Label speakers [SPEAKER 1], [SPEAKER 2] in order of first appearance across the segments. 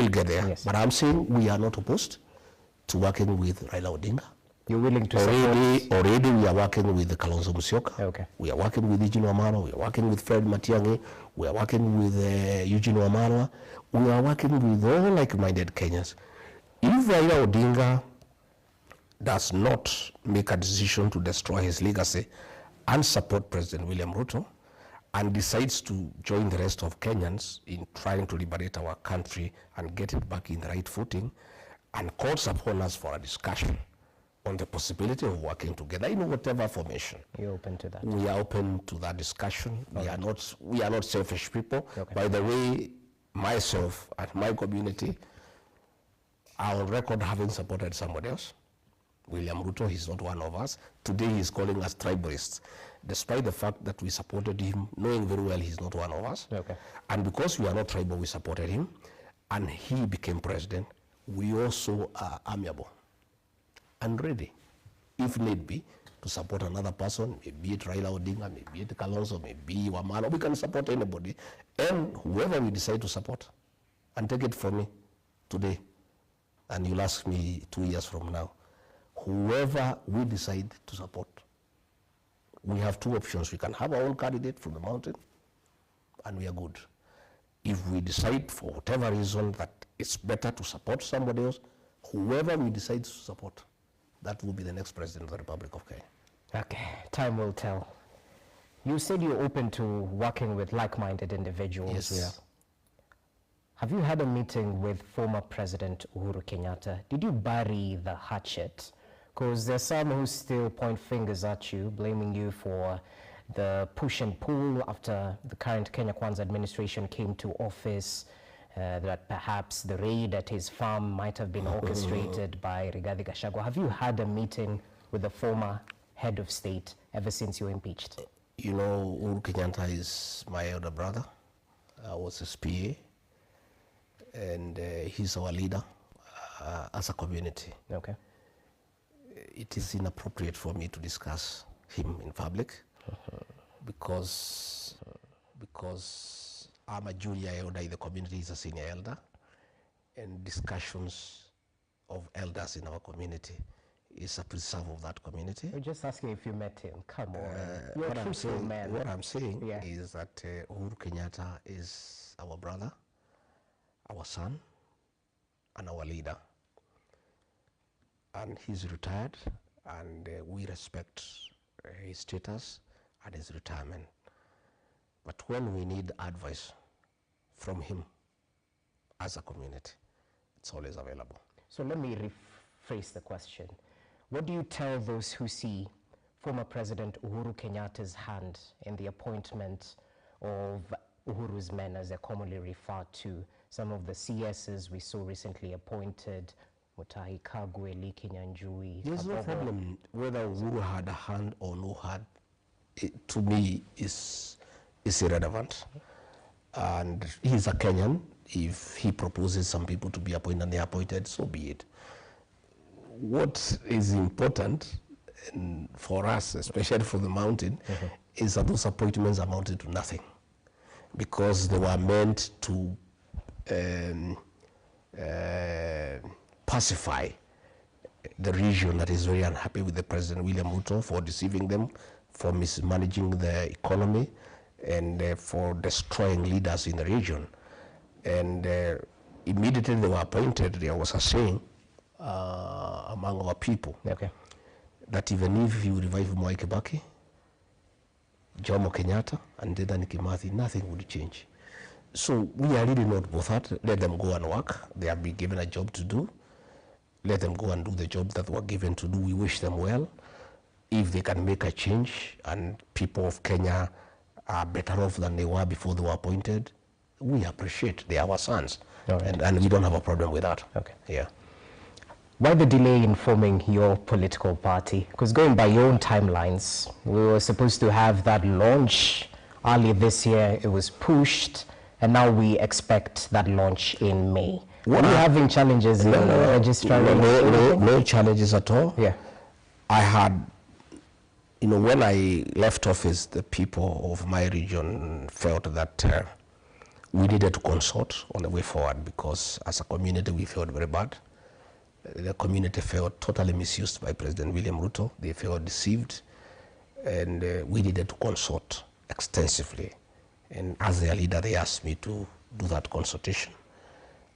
[SPEAKER 1] We'll get there. Yes. But I'm saying we are not opposed to working with Raila Odinga.
[SPEAKER 2] You're willing to support?
[SPEAKER 1] Already we are working with Kalonzo Musyoka.
[SPEAKER 2] Okay.
[SPEAKER 1] We are working with Eugene Wamalwa. We are working with Fred Matiang'i. We are working with Eugene Wamalwa. We are working with all like-minded Kenyans. If Raila Odinga does not make a decision to destroy his legacy and support President William Ruto, and decides to join the rest of Kenyans in trying to liberate our country and get it back in the right footing, and calls upon us for a discussion on the possibility of working together in whatever formation.
[SPEAKER 2] You're open to that?
[SPEAKER 1] We are open to that discussion. Okay. We are not selfish people.
[SPEAKER 2] Okay.
[SPEAKER 1] By the way, myself and my community are on record having supported somebody else. William Ruto, he's not one of us. Today he's calling us tribalists, despite the fact that we supported him, knowing very well he's not one of us.
[SPEAKER 2] Okay.
[SPEAKER 1] And because we are not tribal, we supported him, and he became president. We also are amiable and ready, if need be, to support another person, maybe it Raila Odinga, maybe it Kalonzo, maybe Wamunyoro. We can support anybody, and whoever we decide to support. And take it from me today, and you'll ask me 2 years from now. Whoever we decide to support, we have two options. We can have our own candidate from the mountain, and we are good. If we decide for whatever reason that it's better to support somebody else, whoever we decide to support, that will be the next president of the Republic of Kenya.
[SPEAKER 2] Okay, time will tell. You said you're open to working with like-minded individuals.
[SPEAKER 1] Yes.
[SPEAKER 2] Yeah. Have you had a meeting with former President Uhuru Kenyatta? Did you bury the hatchet? Because there's some who still point fingers at you, blaming you for the push and pull after the current Kenya Kwanza administration came to office, that perhaps the raid at his farm might have been orchestrated by Gachagua. Have you had a meeting with the former head of state ever since you were impeached?
[SPEAKER 1] You know, Uhuru Kenyatta is my elder brother. I was his PA, and he's our leader as a community.
[SPEAKER 2] Okay.
[SPEAKER 1] It is inappropriate for me to discuss him in public because I'm a junior elder in the community, he's a senior elder, and discussions of elders in our community is a preserve of that community.
[SPEAKER 2] We're just asking if you met him. Come on, you're a truthful man.
[SPEAKER 1] What I'm saying is that Uhuru Kenyatta is our brother, our son, and our leader. And he's retired, and we respect his status and his retirement. But when we need advice from him as a community, it's always available.
[SPEAKER 2] So let me rephrase the question. What do you tell those who see former President Uhuru Kenyatta's hand in the appointment of Uhuru's men, as they're commonly referred to? Some of the CSs we saw recently appointed, Mutahi, Kagwe, Likinyanjui.
[SPEAKER 1] There's no problem whether Uhuru had a hand or no hand. It, to me, is irrelevant. And he's a Kenyan. If he proposes some people to be appointed and they are appointed, so be it. What is important for us, especially for the mountain, is that those appointments amounted to nothing, because they were meant to pacify the region that is very unhappy with the President William Ruto for deceiving them, for mismanaging the economy, and for destroying leaders in the region. And immediately they were appointed, there was a saying among our people that even if you revive Mwai Kibaki, Jomo Kenyatta, and Dedan Kimathi, nothing would change. So we are really not bothered. Let them go and work. They have been given a job to do. Let them go and do the job that were given to do. We wish them well. If they can make a change and people of Kenya are better off than they were before they were appointed, we appreciate. They are our sons. Right. And we don't have a problem with that.
[SPEAKER 2] Okay.
[SPEAKER 1] Yeah.
[SPEAKER 2] Why the delay in forming your political party? Because going by your own timelines, we were supposed to have that launch early this year. It was pushed, and now we expect that launch in May. Are you having challenges in registering?
[SPEAKER 1] No challenges at all.
[SPEAKER 2] Yeah.
[SPEAKER 1] I had, when I left office, the people of my region felt that we needed to consult on the way forward because as a community we felt very bad. The community felt totally misused by President William Ruto. They felt deceived, and we needed to consult extensively. And as their leader, they asked me to do that consultation.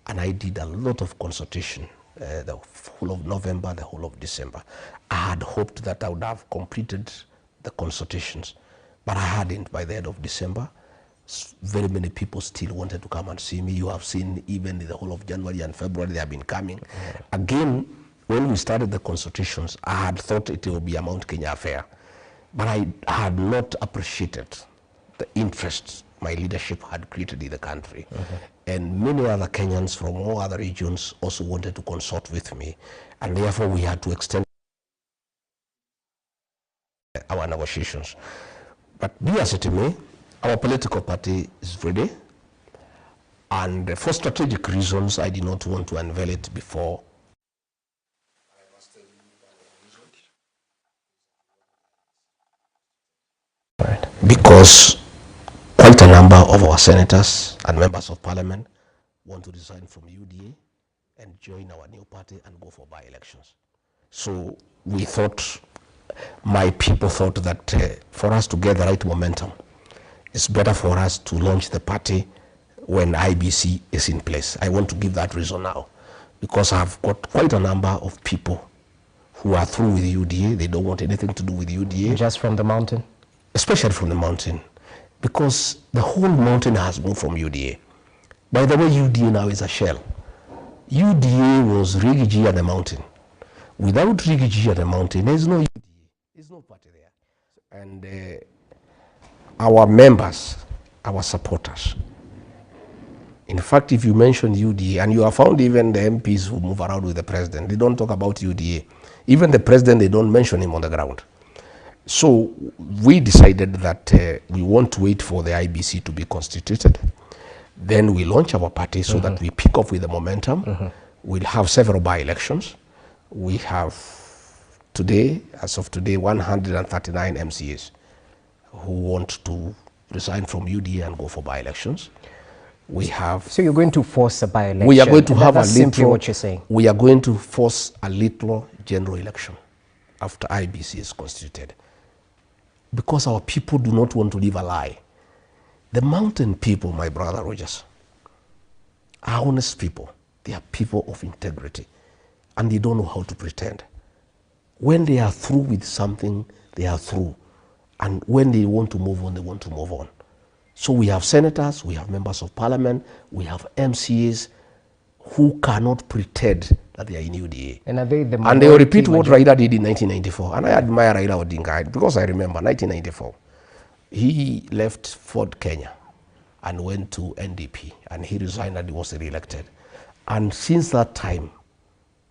[SPEAKER 1] And I did a lot of consultation, the whole of November, the whole of December. I had hoped that I would have completed the consultations, but I hadn't by the end of December. Very many people still wanted to come and see me. You have seen even in the whole of January and February, they have been coming. Again, when we started the consultations, I had thought it would be a Mount Kenya affair, but I had not appreciated the interest my leadership had created in the country. And many other Kenyans from all other regions also wanted to consult with me, and therefore we had to extend our negotiations. But be as it may, our political party is ready, and for strategic reasons, I did not want to unveil it before. Right. Because quite a number of our senators and members of parliament want to resign from UDA and join our new party and go for by-elections. So we thought, my people thought that for us to get the right momentum, it's better for us to launch the party when IBC is in place. I want to give that reason now, because I've got quite a number of people who are through with UDA. They don't want anything to do with UDA.
[SPEAKER 2] Just from the mountain?
[SPEAKER 1] Especially from the mountain, because the whole mountain has moved from UDA. By the way, UDA now is a shell. UDA was Rigiji at the mountain. Without Rigiji at the mountain, there's no UDA. There's no party there. And our members, our supporters. In fact, if you mention UDA, and you have found even the MPs who move around with the president, they don't talk about UDA. Even the president, they don't mention him on the ground. So we decided that we want to wait for the IBC to be constituted. Then we launch our party so that we pick up with the momentum. We'll have several by-elections. We have today, as of today, 139 MCAs who want to resign from UDA and go for by-elections. We have.
[SPEAKER 2] So you're going to force a by-election?
[SPEAKER 1] We are going to have a little.
[SPEAKER 2] Simply what you're saying.
[SPEAKER 1] We are going to force a little general election after IBC is constituted, because our people do not want to live a lie. The mountain people, my brother Rogers, are honest people. They are people of integrity, and they don't know how to pretend. When they are through with something, they are through. And when they want to move on, they want to move on. So we have senators, we have members of parliament, we have MCAs who cannot pretend that they are in UDA.
[SPEAKER 2] And are they the
[SPEAKER 1] and they will repeat what Raila did in 1994. And I admire Raila ODINGA because I remember 1994. He left Ford Kenya and went to NDP, and he resigned and he was re-elected. And since that time,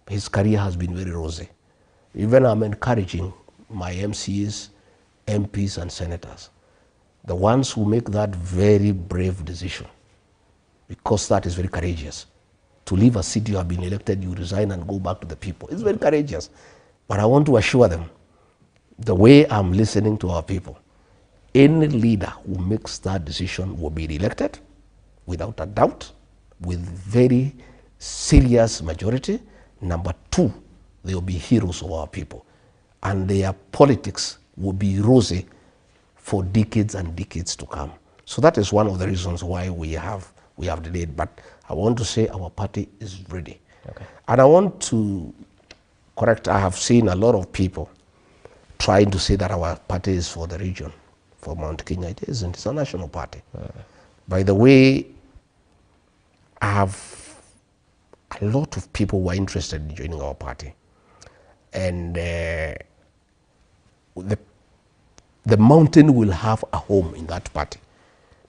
[SPEAKER 1] his career has been very rosy. Even I'm encouraging my MCAs, MPs and senators, the ones who make that very brave decision, because that is very courageous. To leave a seat you have been elected, you resign and go back to the people. It's very courageous. But I want to assure them, the way I'm listening to our people, any leader who makes that decision will be re-elected without a doubt, with very serious majority. Number two, they will be heroes of our people. And their politics will be rosy for decades and decades to come. So that is one of the reasons why we have delayed. But I want to say our party is ready. Okay. And I want to correct, I have seen a lot of people trying to say that our party is for the region, for Mount Kenya. It isn't. It's a national party. By the way, I have a lot of people who are interested in joining our party. And the mountain will have a home in that party.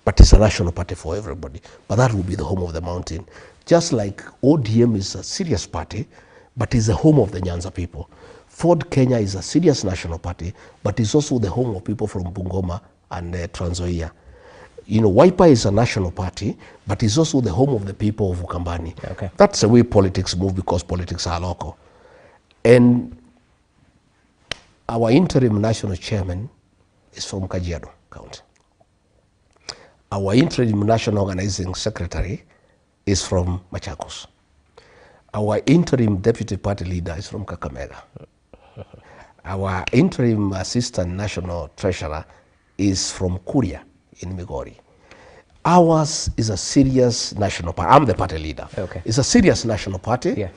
[SPEAKER 1] But it's a national party for everybody. But that will be the home of the mountain. Just like ODM is a serious party, but is the home of the Nyanza people. Ford Kenya is a serious national party, but is also the home of people from Bungoma and Trans Nzoia. You know, Wiper is a national party, but is also the home of the people of Ukambani. Okay. That's the way politics move, because politics are local. And our interim national chairman is from Kajiado County. Our interim national organizing secretary is from Machakos. Our interim deputy party leader is from Kakamega. Our interim assistant national treasurer is from Kuria in Migori. Ours is a serious national party. I'm the party leader.
[SPEAKER 2] Okay.
[SPEAKER 1] It's a serious national party,
[SPEAKER 2] Yeah.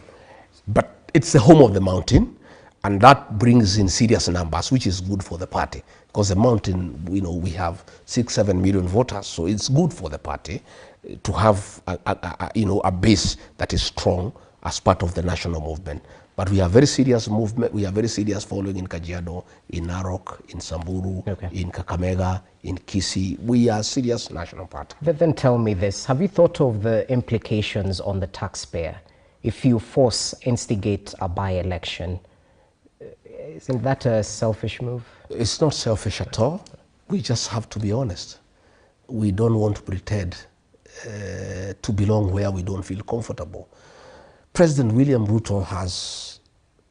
[SPEAKER 1] but it's the home of the mountain, and that brings in serious numbers, which is good for the party. Because the mountain, we have 6-7 million voters, so it's good for the party to have a base that is strong as part of the national movement. But we are very serious movement. We are very serious following in Kajiado, in Narok, in Samburu,
[SPEAKER 2] Okay.
[SPEAKER 1] in Kakamega, in Kisii. We are serious national party.
[SPEAKER 2] But then tell me this, have you thought of the implications on the taxpayer if you instigate a by-election? Isn't that a selfish move?
[SPEAKER 1] It's not selfish at all. We just have to be honest. We don't want to pretend to belong where we don't feel comfortable. President William Ruto has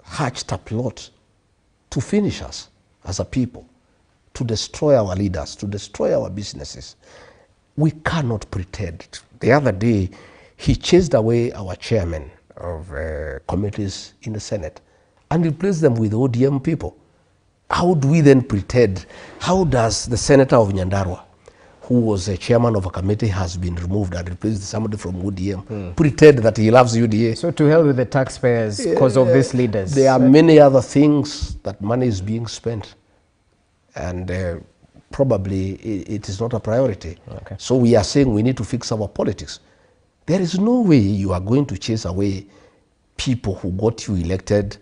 [SPEAKER 1] hatched a plot to finish us as a people, to destroy our leaders, to destroy our businesses. We cannot pretend. The other day, he chased away our chairman of committees in the Senate and replaced them with ODM people. How do we then pretend? How does the senator of Nyandarua, who was a chairman of a committee, has been removed and replaced somebody from ODM, pretend that he loves UDA?
[SPEAKER 2] So to hell with the taxpayers because of these leaders.
[SPEAKER 1] There are many other things that money is being spent, and probably it is not a priority.
[SPEAKER 2] Okay.
[SPEAKER 1] So we are saying we need to fix our politics. There is no way you are going to chase away people who got you elected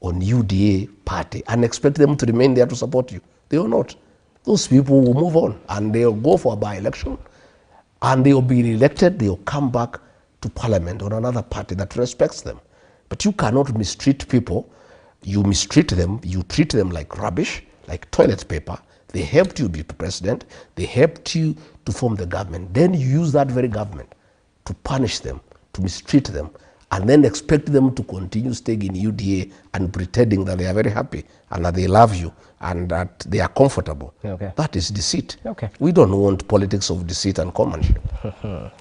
[SPEAKER 1] on UDA party and expect them to remain there to support you. They will not. Those people will move on and they'll go for a by-election and they'll be elected, they'll come back to parliament on another party that respects them. But you cannot mistreat people. You mistreat them, you treat them like rubbish, like toilet paper. They helped you be president, they helped you to form the government. Then you use that very government to punish them, to mistreat them, and then expect them to continue staying in UDA and pretending that they are very happy and that they love you and that they are comfortable.
[SPEAKER 2] Okay.
[SPEAKER 1] That is deceit.
[SPEAKER 2] Okay.
[SPEAKER 1] We don't want politics of deceit and comradeship.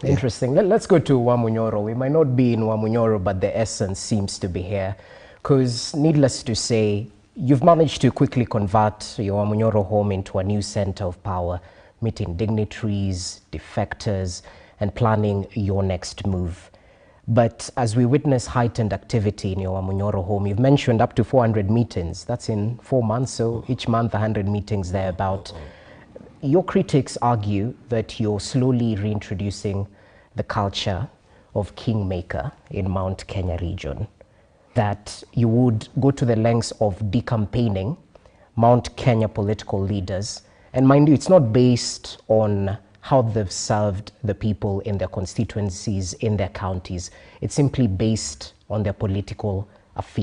[SPEAKER 2] Interesting. Let's go to Wamunyoro. We might not be in Wamunyoro, but the essence seems to be here. Because needless to say, you've managed to quickly convert your Wamunyoro home into a new center of power, meeting dignitaries, defectors, and planning your next move. But as we witness heightened activity in your Wamunyoro home, you've mentioned up to 400 meetings. That's in 4 months, so each month 100 meetings thereabout. Your critics argue that you're slowly reintroducing the culture of kingmaker in Mount Kenya region, that you would go to the lengths of decampaigning Mount Kenya political leaders. And mind you, it's not based on how they've served the people in their constituencies, in their counties. It's simply based on their political affiliation.